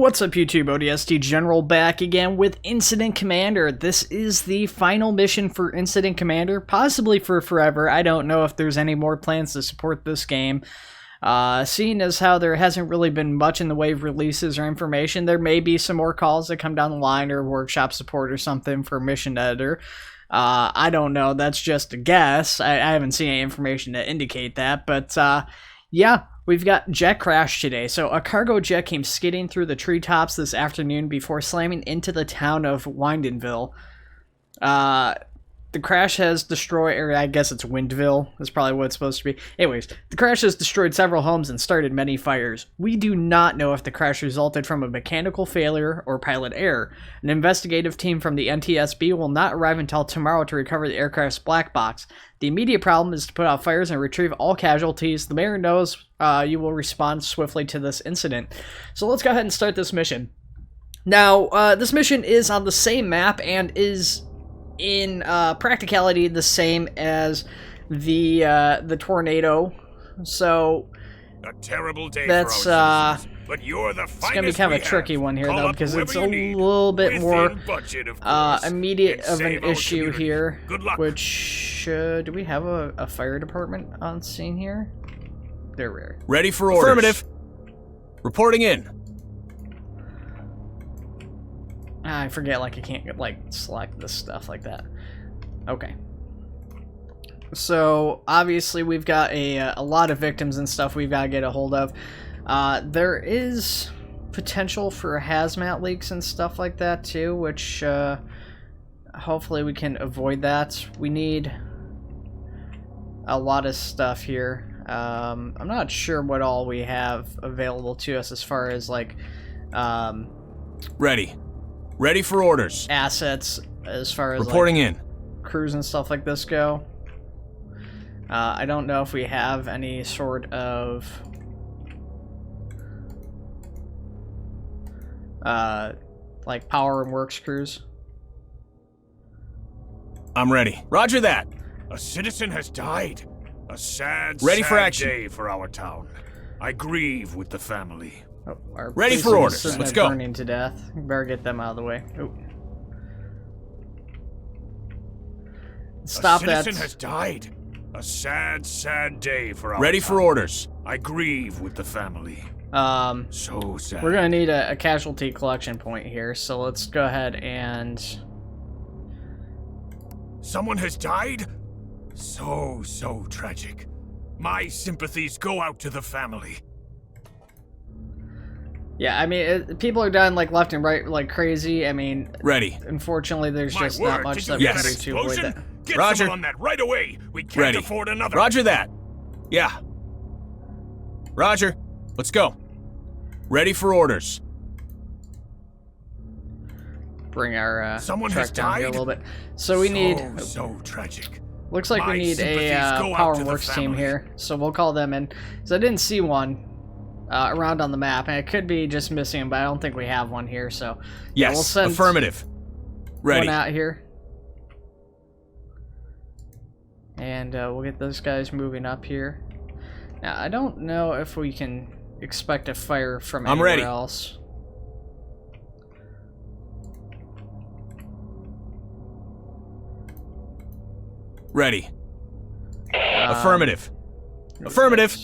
What's up YouTube, ODST General back again with Incident Commander. This is the final mission for Incident Commander, possibly for forever. I don't know if there's any more plans to support this game. Seeing as how there hasn't really been much in the way of releases or information, there may be some more calls that come down the line or workshop support or something for mission editor. I don't know, that's just a guess. I haven't seen any information to indicate that, but yeah. We've got jet crash today. So a cargo jet came skidding through the treetops this afternoon before slamming into the town of Wyndonville. The crash has destroyed, or I guess it's Windville, is probably what it's supposed to be. Anyways, the crash has destroyed several homes and started many fires. We do not know if the crash resulted from a mechanical failure or pilot error. An investigative team from the NTSB will not arrive until tomorrow to recover the aircraft's black box. The immediate problem is to put out fires and retrieve all casualties. The mayor knows you will respond swiftly to this incident. So let's go ahead and start this mission. Now, this mission is on the same map and is in practicality the same as the tornado. So a terrible day that's for our citizens, but you're the it's gonna be kind of a tricky one here though, because it's a little bit more immediate of an issue here. Which do we have a fire department on scene here? They're rare. Ready for orders. Affirmative. Reporting in. I forget, like, I can't, like, select this stuff like that. Okay. So, obviously, we've got a lot of victims and stuff we've got to get a hold of. There is potential for hazmat leaks and stuff like that, too, which, hopefully we can avoid that. We need a lot of stuff here. I'm not sure what all we have available to us as far as, like, Ready for orders. Assets as far as reporting like, in. Crews and stuff like this go. I don't know if we have any sort of like power and works crews. I'm ready. Roger that. A citizen has died. A sad for action. Day for our town. I grieve with the family. Oh, our ready for orders. Let's go. Burning to death. We better get them out of the way. Ooh. Stop that. A citizen has died. A sad, sad day for our ready town. For orders. I grieve with the family. So sad. We're gonna need a casualty collection point here, so let's go ahead and. Someone has died? So tragic. My sympathies go out to the family. Yeah, I mean, people are dying like left and right like crazy. I mean, ready. Unfortunately, there's just not much that we can do to avoid that. Get Roger. someone on that right away. We can't afford another. Roger that. Yeah. Roger. Let's go. Ready for orders. Bring our someone truck has down died? here a little bit. So we need. So tragic. Looks like we need a power and works team here, so we'll call them in. So I didn't see one around on the map, and it could be just missing, but I don't think we have one here. So yes, we'll send affirmative. Ready. One out here, and we'll get those guys moving up here. Now I don't know if we can expect a fire from anywhere else. Ready. Affirmative. Affirmative.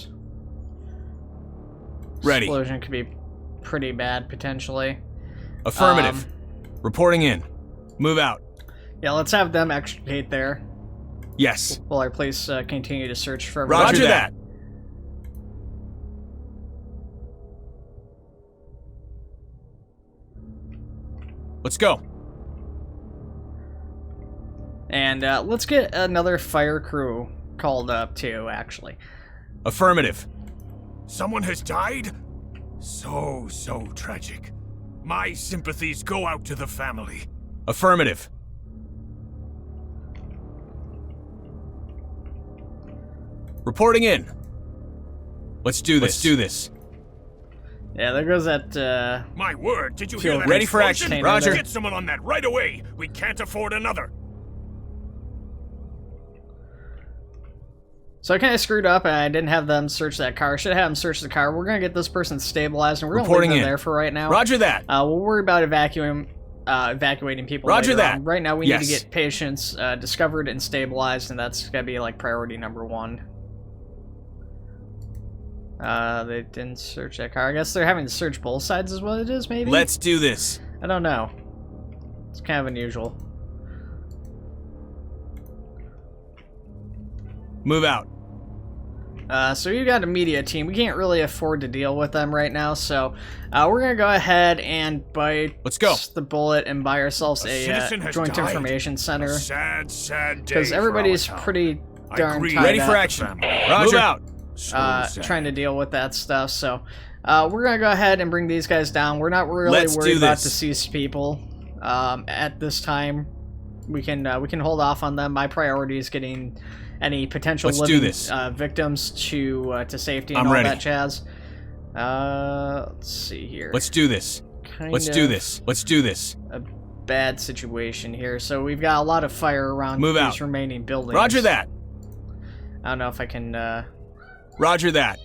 Ready. Explosion could be pretty bad, potentially. Affirmative. Reporting in. Move out. Yeah, let's have them extricate there. Yes. While our police continue to search for everyone. Roger that. Let's go. And let's get another fire crew called up too, actually. Affirmative. Someone has died? So tragic. My sympathies go out to the family. Affirmative. Reporting in. Let's do this. Yeah, there goes that, My word, did you hear that? Ready for action. Roger. Get someone on that right away. We can't afford another. So I kind of screwed up and I didn't have them search that car. I should have them search the car. We're going to get this person stabilized and we're going to leave Reporting them in. there for right now. Roger that. We'll worry about evacuating people Roger later that. on. Right now we Yes. need to get patients discovered and stabilized, and that's going to be like priority number 1. They didn't search that car. I guess they're having to search both sides is what it is, maybe? Let's do this. I don't know. It's kind of unusual. Move out. So we've got a media team. We can't really afford to deal with them right now, so we're going to go ahead and bite Let's go. the bullet and buy ourselves A a citizen has joint died. information center. Sad, sad day. Because everybody's for our town. pretty I darn grieve tied Ready up, for action. Roger. Move out. So sad. trying to deal with that stuff. So we're going to go ahead and bring these guys down. We're not really Let's worried do about this. deceased people at this time. We can hold off on them. My priority is getting any potential Let's do living this. Victims to safety and I'm all ready. that jazz. Let's see here. Let's do this. Kind Let's of do this. Let's do this. A bad situation here. So we've got a lot of fire around Move these out. remaining buildings. Roger that. I don't know if I can. Roger that.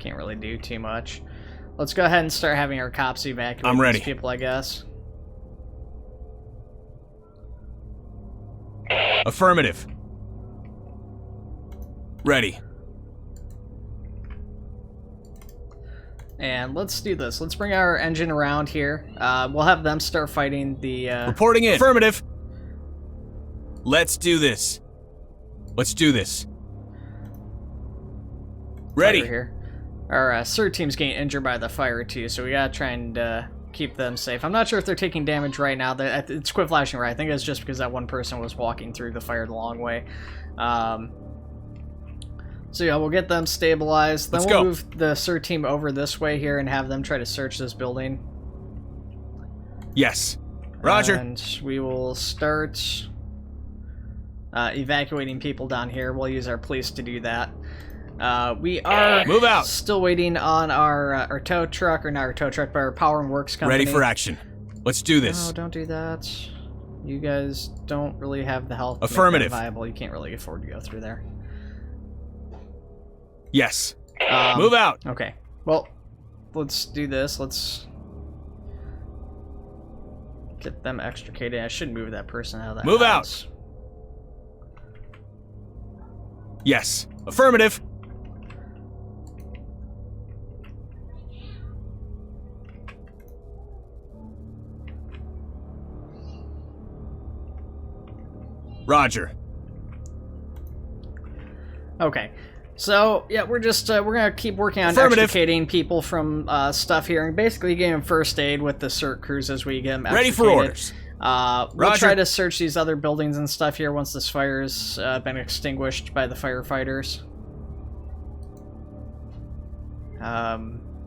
Can't really do too much. Let's go ahead and start having our cops evacuate I'm ready. these people, I guess. Affirmative. Ready. And let's do this. Let's bring our engine around here. We'll have them start fighting the... Reporting in. Affirmative. Let's do this. Let's do this. Ready. fire here. Our CERT team's getting injured by the fire too, so we gotta try and keep them safe. I'm not sure if they're taking damage right now. It's quit flashing right. I think it's just because that one person was walking through the fire the long way. So yeah, we'll get them stabilized. Then Let's we'll go. move the CERT team over this way here and have them try to search this building. Yes. Roger. And we will start evacuating people down here. We'll use our police to do that. We are Move out. still waiting on our tow truck, or not our tow truck, but our Power and Works company. Ready for action. Let's do this. No, don't do that. You guys don't really have the health to make that Affirmative. viable. You can't really afford to go through there. Yes. Move out. Okay. Well, let's do this. Let's get them extricated. I should move that person out of that Move out. house. Yes. Affirmative. Roger. Okay. So, yeah, we're just, we're gonna keep working on Affirmative. extricating people from stuff here and basically getting them first aid with the CERT crews as we get them Ready for extricated. orders. We'll Roger. try to search these other buildings and stuff here once this fire's been extinguished by the firefighters.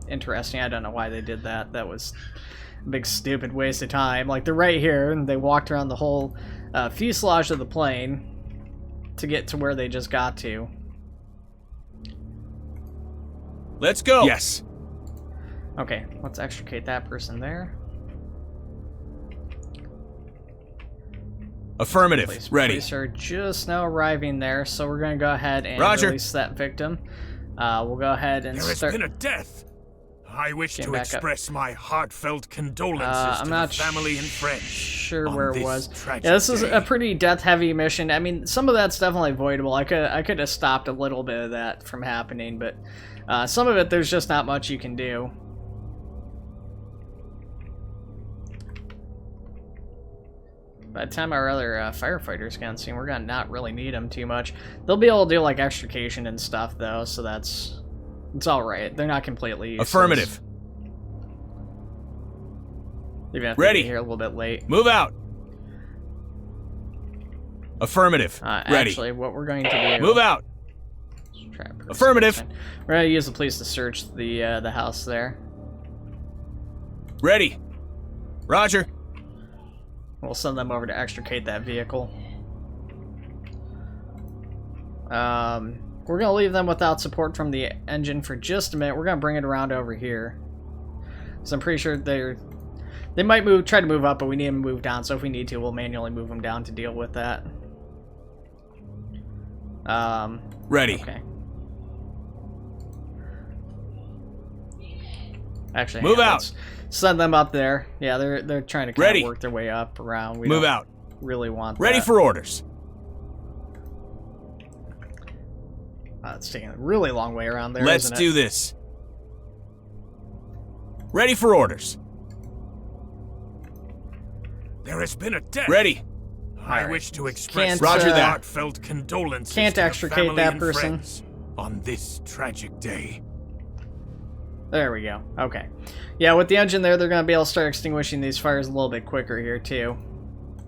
Interesting. I don't know why they did that. That was a big stupid waste of time. Like, they're right here, and they walked around the whole fuselage of the plane to get to where they just got to. Let's go. Yes. Okay, let's extricate that person there. Affirmative. Ready. Police are just now arriving there, so we're going to go ahead and Roger. release that victim. We'll go ahead and There has start... been a death. I wish Get to back up. express my heartfelt condolences I'm to not the family and friends. sure on where it this was. tragic Yeah, this is day. a pretty death-heavy mission. I mean, some of that's definitely avoidable. I could have stopped a little bit of that from happening, but some of it, there's just not much you can do. By the time our other firefighters get on scene, we're gonna not really need them too much. They'll be able to do like extrication and stuff though, so it's all right. They're not completely useless. Affirmative. Even if Ready. they get here a little bit late. Move out. Affirmative. Ready. Actually, what we're going to do... Move out. Try and press Affirmative. something. We're gonna use the police to search the house there. Ready. Roger. We'll send them over to extricate that vehicle. We're gonna leave them without support from the engine for just a minute. We're gonna bring it around over here. So I'm pretty sure they might try to move up, but we need them to move down. So if we need to, we'll manually move them down to deal with that. Ready. Okay. Actually, Move out. let's send them up there. Yeah, they're trying to kind Ready. of work their way up around. We Move don't out. really want Ready that. for orders. It's taking a really long way around there. Let's isn't do it? this. Ready for orders. There has been a death. Ready. I Alright. wish to express Can't, Roger that. heartfelt condolences can't to the extricate family that and person. friends on this tragic day. There we go. Okay. Yeah, with the engine there, they're going to be able to start extinguishing these fires a little bit quicker here, too.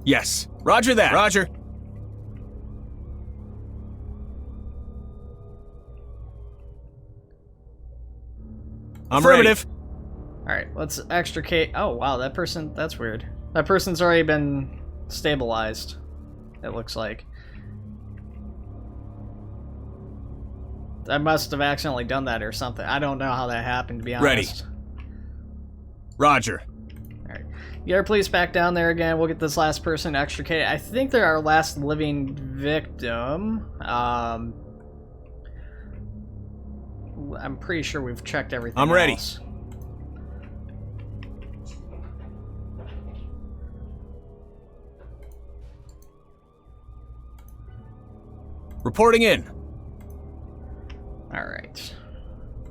Yes. Roger that. Roger. Affirmative. Alright, let's extricate... Oh, wow, that person... That's weird. That person's already been stabilized, it looks like. I must have accidentally done that or something. I don't know how that happened, to be honest. Ready. Roger. Alright. Get our police back down there again. We'll get this last person extricated. I think they're our last living victim. I'm pretty sure we've checked everything I'm ready. else. Reporting in. Alright.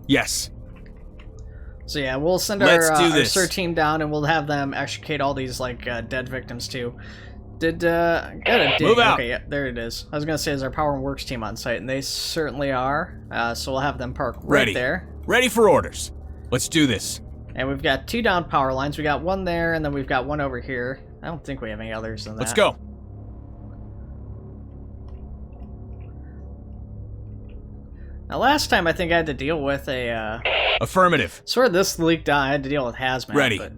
Yes. So yeah, we'll send Let's our do this. SIR team down and we'll have them extricate all these like dead victims too. Got a dig. Move out. Okay, yeah, there it is. I was gonna say, is our Power and Works team on site, and they certainly are. So we'll have them park right Ready. there. Ready for orders. Let's do this. And we've got 2 down power lines. We got one there, and then we've got one over here. I don't think we have any others than that. Let's go. Now, last time I think I had to deal with a Affirmative. sort of this leaked out. I had to deal with hazmat. Ready. But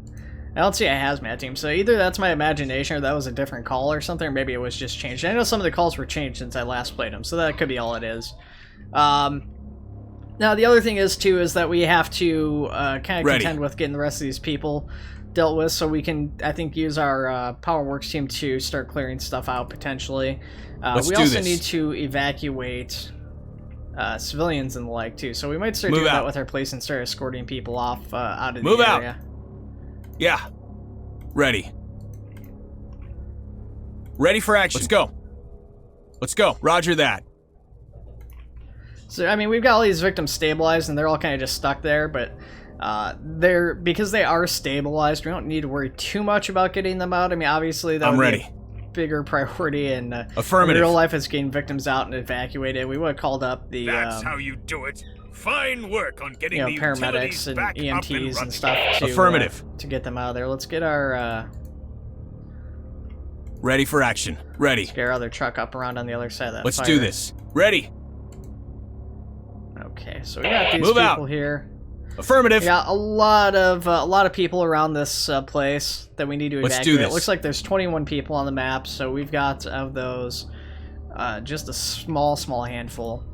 I don't see a hazmat team, so either that's my imagination or that was a different call or something, or maybe it was just changed. I know some of the calls were changed since I last played them, so that could be all it is. Now, the other thing is, too, is that we have to kind of Ready. contend with getting the rest of these people dealt with, so we can, I think, use our Power Works team to start clearing stuff out, potentially. Let's we do also this. need to evacuate civilians and the like, too, so we might start Move doing that out. with our police and start escorting people off out of Move the out. area. Yeah. Ready. Ready for action. Let's go. Let's go. Roger that. So, I mean, we've got all these victims stabilized, and they're all kind of just stuck there, but because they are stabilized, we don't need to worry too much about getting them out. I mean, obviously, that I'm would ready. be a bigger priority, and Affirmative. in real life, it's getting victims out and evacuated. We would have called up the That's how you do it. Fine work on getting the paramedics utilities and back up and EMTs running. and stuff to, Affirmative. To get them out of there. Let's get our Ready for action. Ready. get our other truck up around on the other side of that Let's fire. do this. Ready. Okay, so we got these Move out. people here. Affirmative. We got a lot of people around this place that we need to Let's do evacuate. It this. looks like there's 21 people on the map, so we've got of those just a small handful.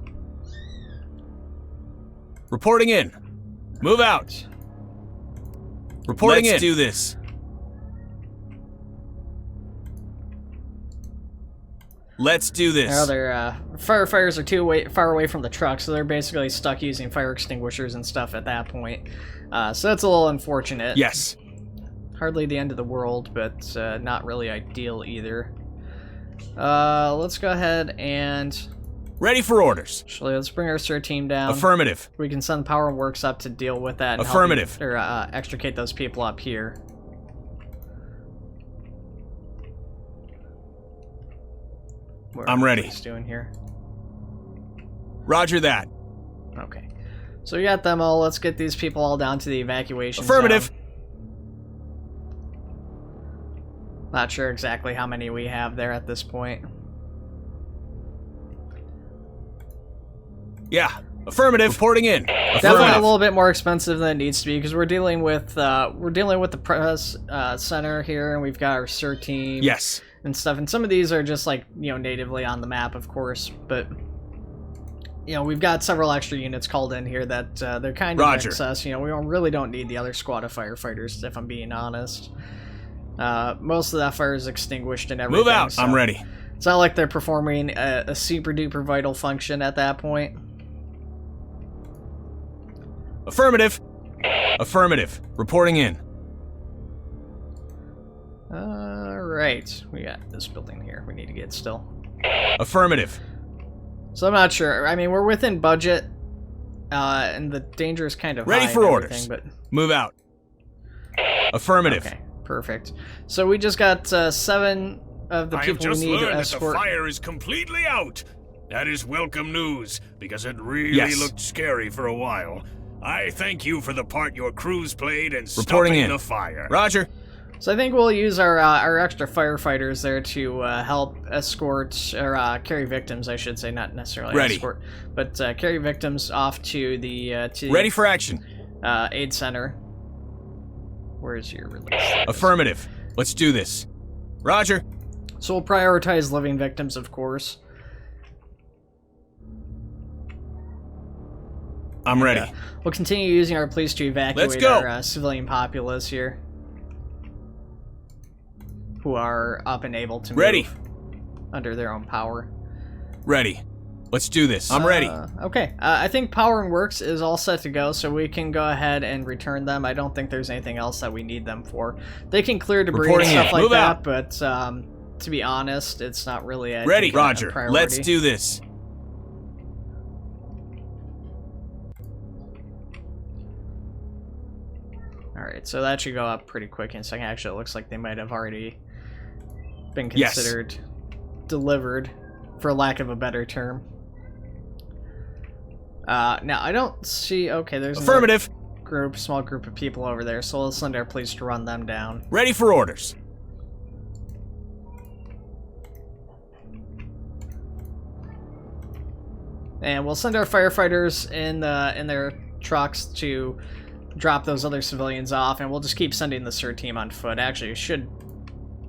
Reporting in. Move out. Reporting in. Let's do this. Let's do this. Our other firefighters are too far away from the truck, so they're basically stuck using fire extinguishers and stuff at that point. So that's a little unfortunate. Yes. Hardly the end of the world, but not really ideal either. Let's go ahead and Ready for orders. actually let's bring our SIR team down. Affirmative. We can send Power and Works up to deal with that. And Affirmative. Help or extricate those people up here. What I'm are ready. police doing here? Roger that. Okay. So we got them all. Let's get these people all down to the evacuation Affirmative. zone. Not sure exactly how many we have there at this point. Yeah. Affirmative. Reporting in. Definitely a Affirmative. little bit more expensive than it needs to be because we're dealing with the press center here, and we've got our SIR team. Yes. And stuff, and some of these are just like, you know, natively on the map, of course, but you know, we've got several extra units called in here that they're kind of Roger. excess. You know, we really don't need the other squad of firefighters, if I'm being honest. Most of that fire is extinguished and everything. Move out. so I'm ready. It's not like they're performing a super duper vital function at that point. Affirmative. Affirmative. Reporting in. Alright, we got this building here we need to get still. Affirmative. So I'm not sure. I mean, we're within budget, and the danger is kind of Ready high for and orders. everything, but... Move out. Affirmative. Okay, perfect. So we just got 7 of the I have people we just need to learned that the escort. fire is completely out. That is welcome news, because it really Yes. looked scary for a while. I thank you for the part your crews played in Reporting stopping in. the fire. Roger. So I think we'll use our extra firefighters there to help escort, or carry victims, I should say, not necessarily Ready. escort, but carry victims off to the Ready for action. aid center. Where's your release? There it is. Affirmative. Let's do this. Roger. So we'll prioritize living victims, of course. I'm ready. We'll continue using our police to evacuate Let's go. our civilian populace here, who are up and able to move Ready. under their own power. Ready. Let's do this. I'm ready. Okay, I think Power and Works is all set to go, so we can go ahead and return them. I don't think there's anything else that we need them for. They can clear debris Reporting and stuff in. like Move that, out. but to be honest, it's not really a Ready. a Roger. priority. Let's do this. Alright, so that should go up pretty quick in a second. Actually, it looks like they might have already been Yes. considered delivered, for lack of a better term. Now, I don't see... Okay, there's Affirmative. another small group of people over there, so let's send our police to run them down. Ready for orders. And we'll send our firefighters in their trucks to drop those other civilians off, and we'll just keep sending the SIR team on foot. Actually, we should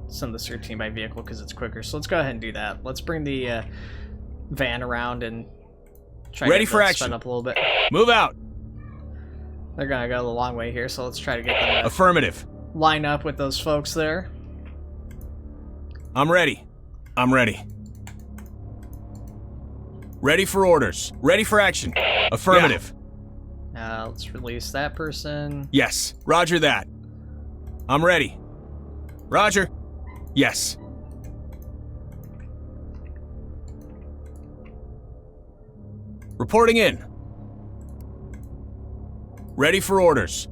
send the SIR team by vehicle because it's quicker, so let's go ahead and do that. Let's bring the van around and try Ready to get for that action. sped up a little bit. Move out. They're gonna go the long way here, so let's try to get them to Affirmative. line up with those folks there. I'm ready. I'm ready. Ready for orders. Ready for action. Affirmative. Let's release that person. Yes. Roger that. I'm ready. Roger. Yes. Reporting in. Ready for orders.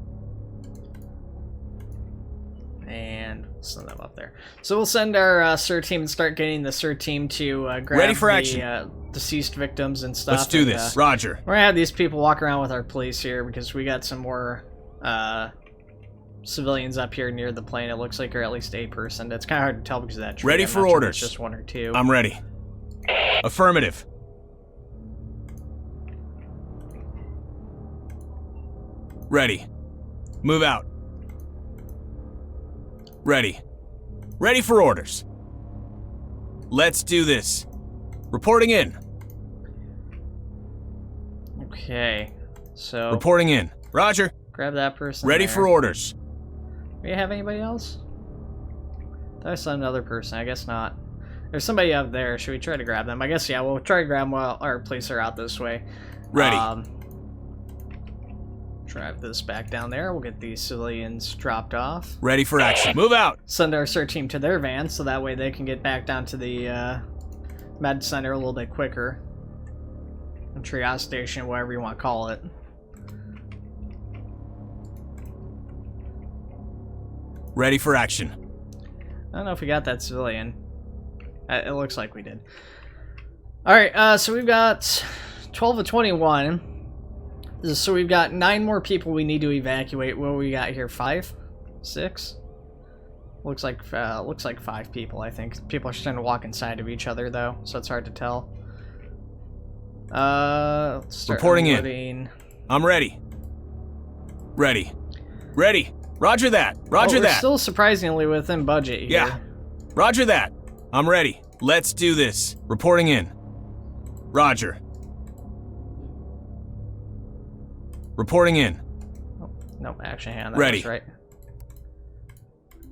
And we'll send them up there. So we'll send our SIR team and start getting the SIR team to grab Ready for the action. Deceased victims and stuff. Let's do and, this. Roger. we're gonna have these people walk around with our police here because we got some more civilians up here near the plane. It looks like you're at least a person. It's kind of hard to tell because of that tree. Ready I'm for not sure if orders. it's just 1 or 2. I'm ready. Affirmative. Ready. Move out. Ready. Ready for orders. Let's do this. Reporting in. Okay, so Reporting in. Roger. grab that person. Ready there. for orders. Do you have anybody else? There's another person. I guess not. There's somebody up there. Should we try to grab them? I guess, yeah, we'll try to grab them while our police are out this way. Ready. Drive this back down there. We'll get these civilians dropped off. Ready for action. Move out. Send our SIR team to their van so that way they can get back down to the med center a little bit quicker. A triage station, whatever you want to call it. Ready for action. I don't know if we got that civilian. It looks like we did. Alright, so we've got 12 of 21. So we've got 9 more people we need to evacuate. What we got here? 5? 6? Looks like 5 people, I think. People are starting to walk inside of each other, though, so it's hard to tell. Let's start Reporting in. unloading. I'm ready. Ready. Ready. Roger that. Roger we're that. still surprisingly within budget here. Yeah. Roger that. I'm ready. Let's do this. Reporting in. Roger. Reporting in. Oh, nope, actually, hang on, that Ready. was right.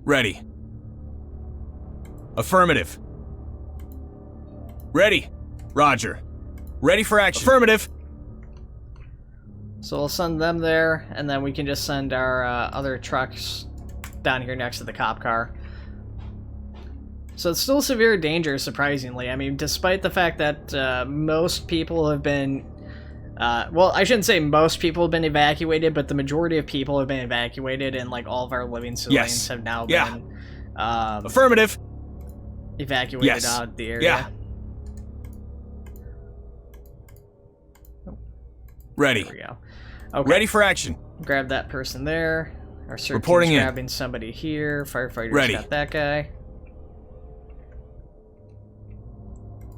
Ready. Affirmative. Ready. Roger. Ready for action. Affirmative. So we'll send them there, and then we can just send our other trucks down here next to the cop car. So it's still severe danger, surprisingly. I mean, despite the fact that most people have been... well, I shouldn't say most people have been evacuated, but the majority of people have been evacuated, and like all of our living civilians have now been affirmative. Evacuated out of the area. Yeah. Ready. There we go. Okay. Ready for action. Grab that person there. Our search Reporting team's in. grabbing somebody here. Firefighters Ready. got that guy.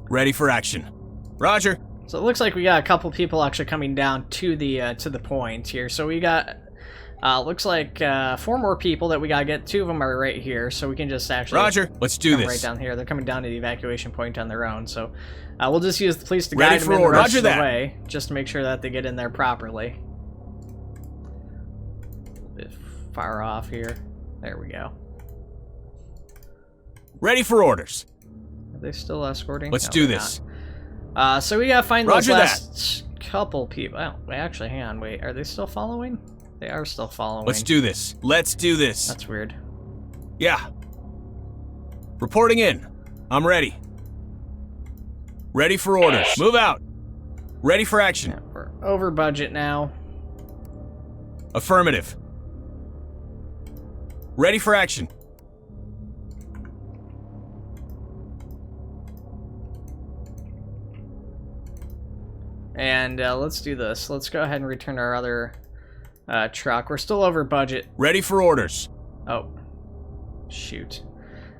Ready for action. Roger. So it looks like we got a couple people actually coming down to the point here. So we got looks like 4 more people that we gotta get. 2 of them are right here, so we can just actually Roger. Let's do come this. right down here. They're coming down to the evacuation point on their own. So we'll just use the police to Ready guide them for in the order. rest Roger of the that. way, just to make sure that they get in there properly. A bit far off here. There we go. Ready for orders. Are they still escorting? Let's No, do they're this. not. So we gotta find those Roger last couple people. Oh, wait, actually, hang on. Wait, are they still following? They are still following. Let's do this. Let's do this. That's weird. Yeah. Reporting in. I'm ready. Ready for orders. Move out. Ready for action. Yeah, we're over budget now. Affirmative. Ready for action. And let's do this. Let's go ahead and return our other truck. We're still over budget. Ready for orders. Oh, shoot.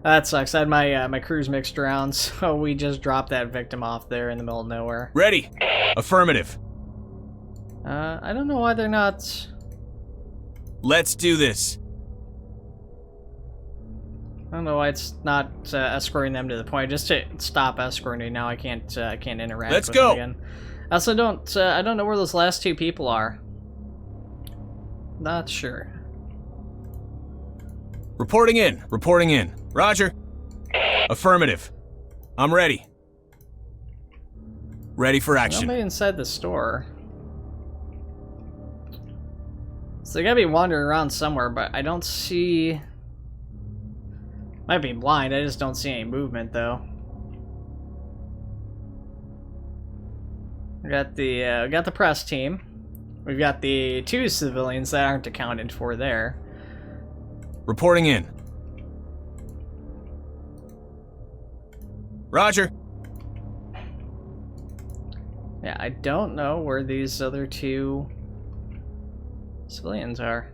That sucks. I had my crews mixed around, so we just dropped that victim off there in the middle of nowhere. Ready. Affirmative. I don't know why they're not... Let's do this. I don't know why it's not escorting them to the point. Just to stop escorting now, I can't interact Let's with go. them again. I also I don't know where those last 2 people are. Not sure. Reporting in. Reporting in. Roger. Affirmative. I'm ready. Ready for action. Nobody inside the store. So they gotta be wandering around somewhere, but I don't see... Might be blind, I just don't see any movement, though. We got the press team. We've got the 2 civilians that aren't accounted for there. Reporting in. Roger. Yeah, I don't know where these other 2 civilians are.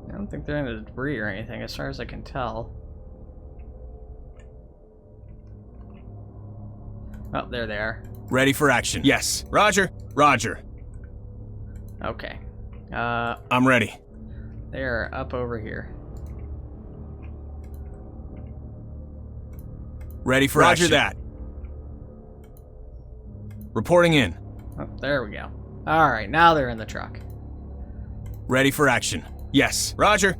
I don't think they're in the debris or anything, as far as I can tell. Oh, there they are. Ready for action. Yes. Roger. Roger. Okay. I'm ready. They're up over here. Ready for Roger action. that. Reporting in. Oh, there we go. Alright, now they're in the truck. Ready for action. Yes. Roger.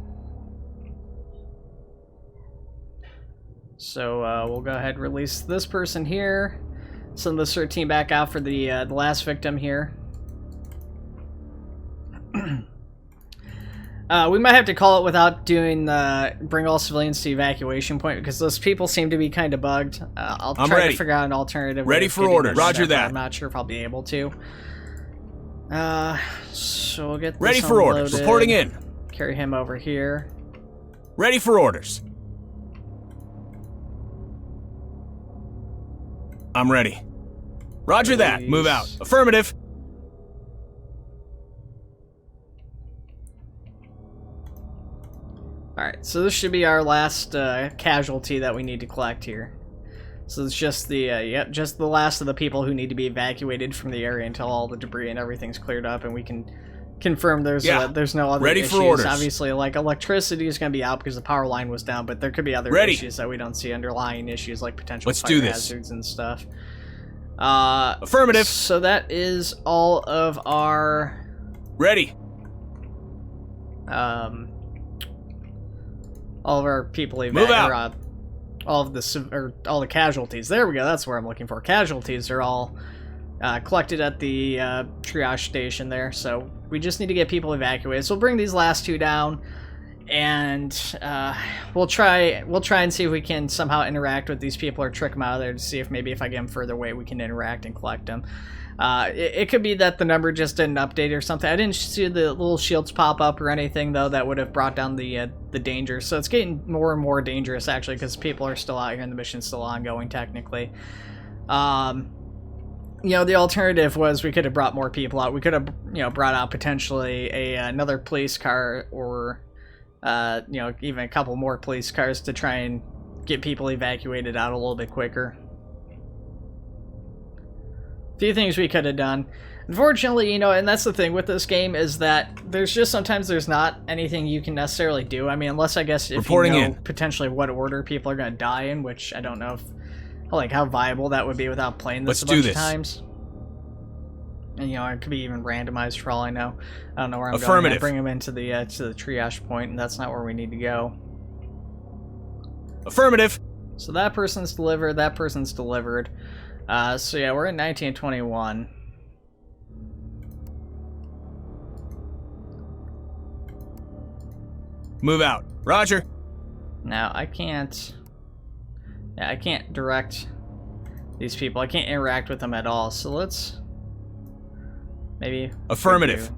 So we'll go ahead and release this person here. Send the CERT team back out for the last victim here. We might have to call it without doing bring all civilians to evacuation point because those people seem to be kind of bugged. I'll I'm try ready. to figure out an alternative. Ready way of for getting orders. them Roger there, but that. I'm not sure if I'll be able to. So we'll get this Ready for orders. unloaded, Reporting in. Carry him over here. Ready for orders. I'm ready. Roger that. Move out. Release. Affirmative. Alright, so this should be our last casualty that we need to collect here. So it's just the just the last of the people who need to be evacuated from the area until all the debris and everything's cleared up, and we can confirm there's no other Ready for issues. orders. Obviously, like electricity is going to be out because the power line was down, but there could be other Ready. issues that we don't see, underlying issues like potential Let's fire do this. hazards and stuff. Affirmative. So that is all of our Ready. all of our people Move out. all of all the casualties. There we go. That's where I'm looking for. Casualties are all collected at the triage station there. So we just need to get people evacuated. So we'll bring these last two down, and we'll try and see if we can somehow interact with these people or trick them out of there to see if maybe if I get them further away, we can interact and collect them. It could be that the number just didn't update or something. I didn't see the little shields pop up or anything, though, that would have brought down the danger. So it's getting more and more dangerous, actually, because people are still out here and the mission's still ongoing, technically. You know, the alternative was we could have brought more people out. We could have, you know, brought out potentially another police car or, you know, even a couple more police cars to try and get people evacuated out a little bit quicker. Few things we could have done. Unfortunately, you know, and that's the thing with this game is that there's just sometimes there's not anything you can necessarily do. I mean, unless I guess if you know potentially what order people are going to die in, which I don't know if like how viable that would be without playing this a bunch of times. And you know, it could be even randomized for all I know. I don't know where I'm going. I bring them into the to the triage point, and that's not where we need to go. Affirmative. So that person's delivered. That person's delivered. So yeah, we're in 1921. Move out. Roger. Now I can't. Yeah, I can't direct these people. I can't interact with them at all. So let's maybe. Affirmative.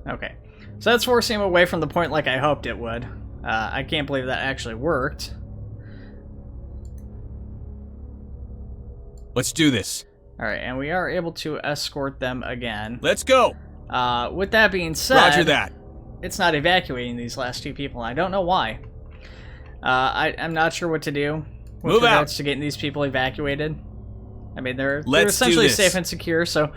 Okay, so that's forcing him away from the point like I hoped it would. I can't believe that actually worked. Let's do this. Alright, and we are able to escort them again. Let's go! With that being said, Roger that. It's not evacuating these last two people, and I don't know why. I'm not sure what to do with regards to getting these people evacuated. I mean, they're essentially safe and secure, so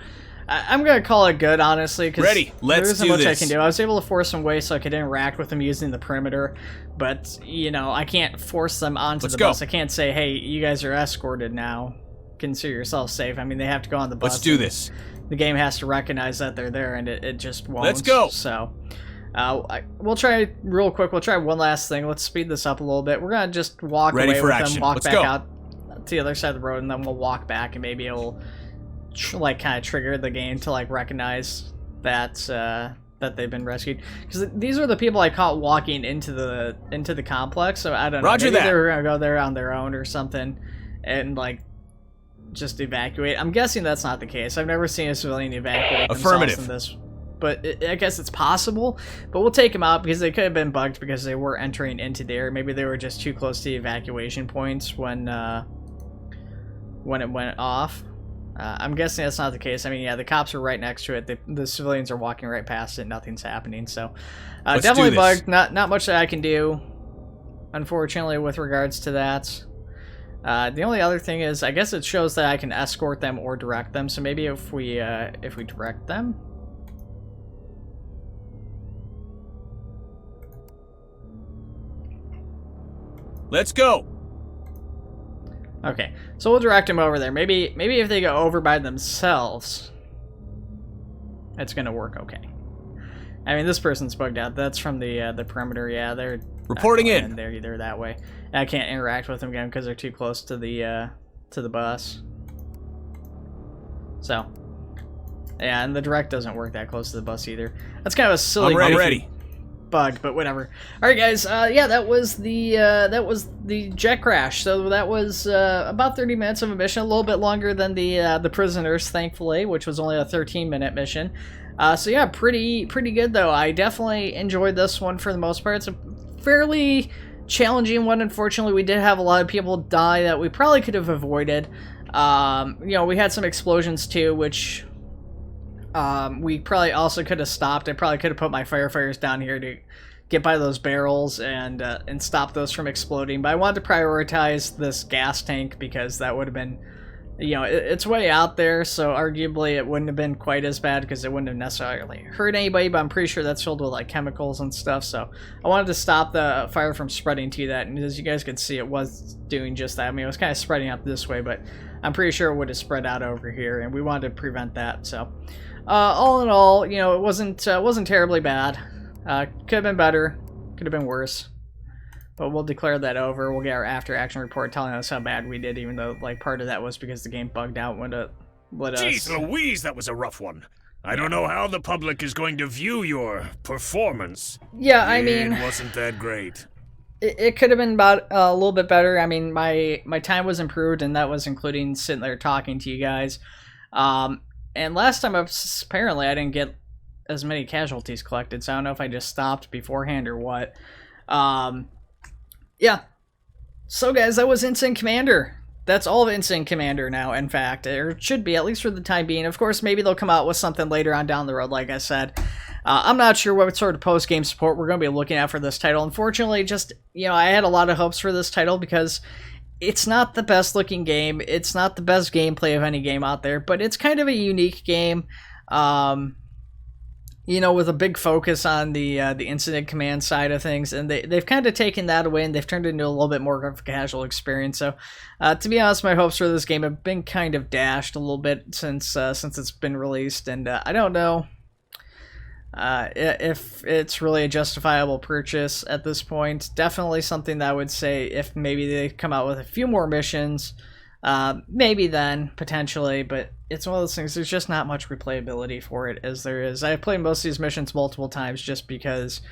I'm going to call it good, honestly, because there isn't much I can do. I was able to force them away so I could interact with them using the perimeter, but, you know, I can't force them onto the bus. I can't say, hey, you guys are escorted now. Consider yourself safe. I mean, they have to go on the bus. Let's do this. The game has to recognize that they're there, and it just won't. Let's go. So, we'll try real quick. We'll try one last thing. Let's speed this up a little bit. We're going to just walk away with them, walk back out to the other side of the road, and then we'll walk back, and maybe it'll like kind of trigger the game to like recognize that that they've been rescued, because these are the people I caught walking into the complex. So I don't know. Maybe they were gonna go there on their own or something, and like just evacuate. I'm guessing that's not the case. I've never seen a civilian evacuate themselves in this, but I guess it's possible. But we'll take them out because they could have been bugged because they were entering into there. Maybe they were just too close to the evacuation points when it went off. I'm guessing that's not the case. I mean, yeah, the cops are right next to it. The civilians are walking right past it. Nothing's happening. So definitely bugged. Not much that I can do, unfortunately, with regards to that. The only other thing is, I guess it shows that I can escort them or direct them. So maybe if we direct them. Let's go. Okay, so we'll direct them over there. Maybe if they go over by themselves, it's gonna work okay. I mean, this person's bugged out. That's from the perimeter. Yeah, they're reporting in. They're either that way. And I can't interact with them again because they're too close to the bus. So, yeah, and the direct doesn't work that close to the bus either. That's kind of a silly bug, but whatever. All right, guys. Yeah, that was the jet crash. So that was about 30 minutes of a mission, a little bit longer than the prisoners, thankfully, which was only a 13-minute mission. So yeah, pretty good though. I definitely enjoyed this one for the most part. It's a fairly challenging one. Unfortunately, we did have a lot of people die that we probably could have avoided. You know, we had some explosions too, which we probably also could have stopped. I probably could have put my firefighters down here to get by those barrels and stop those from exploding. But I wanted to prioritize this gas tank because that would have been you know, it's way out there, so arguably it wouldn't have been quite as bad because it wouldn't have necessarily hurt anybody, but I'm pretty sure that's filled with like chemicals and stuff, so I wanted to stop the fire from spreading to that, and as you guys could see, it was doing just that. I mean, it was kind of spreading out this way, but I'm pretty sure it would have spread out over here, and we wanted to prevent that, so all in all, you know, it wasn't terribly bad. Could have been better, could have been worse. But we'll declare that over. We'll get our after-action report telling us how bad we did, even though, like, part of that was because the game bugged out when it let us... Jeez Louise, that was a rough one. I don't know how the public is going to view your performance. Yeah, I mean... It wasn't that great. It could have been about a little bit better. I mean, my time was improved, and that was including sitting there talking to you guys. And last time, apparently, I didn't get as many casualties collected, so I don't know if I just stopped beforehand or what. Yeah. So, guys, that was Instant Commander. That's all of Instant Commander now, in fact. Or it should be, at least for the time being. Of course, maybe they'll come out with something later on down the road, like I said. I'm not sure what sort of post-game support we're going to be looking at for this title. Unfortunately, just, you know, I had a lot of hopes for this title because it's not the best-looking game. It's not the best gameplay of any game out there, but it's kind of a unique game. You know, with a big focus on the incident command side of things, and they've kind of taken that away, and they've turned it into a little bit more of a casual experience. So, to be honest, my hopes for this game have been kind of dashed a little bit since it's been released, and I don't know if it's really a justifiable purchase at this point. Definitely something that I would say if maybe they come out with a few more missions, maybe then, potentially, but it's one of those things, there's just not much replayability for it as there is. I've played most of these missions multiple times just because,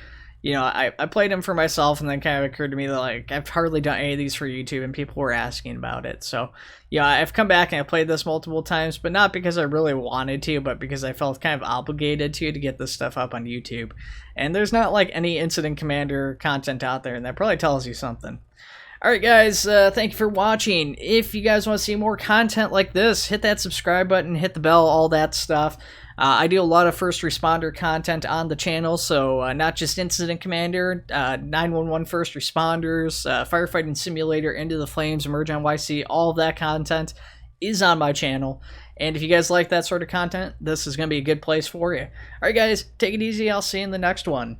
you know, I played them for myself, and then kind of occurred to me that, like, I've hardly done any of these for YouTube, and people were asking about it. So, yeah, I've come back and I played this multiple times, but not because I really wanted to, but because I felt kind of obligated to get this stuff up on YouTube. And there's not, like, any Incident Commander content out there, and that probably tells you something. Alright guys, thank you for watching. If you guys want to see more content like this, hit that subscribe button, hit the bell, all that stuff. I do a lot of first responder content on the channel, so not just Incident Commander, 911 first responders, firefighting simulator, Into the Flames, Emerge on YC, all of that content is on my channel. And if you guys like that sort of content, this is going to be a good place for you. Alright guys, take it easy, I'll see you in the next one.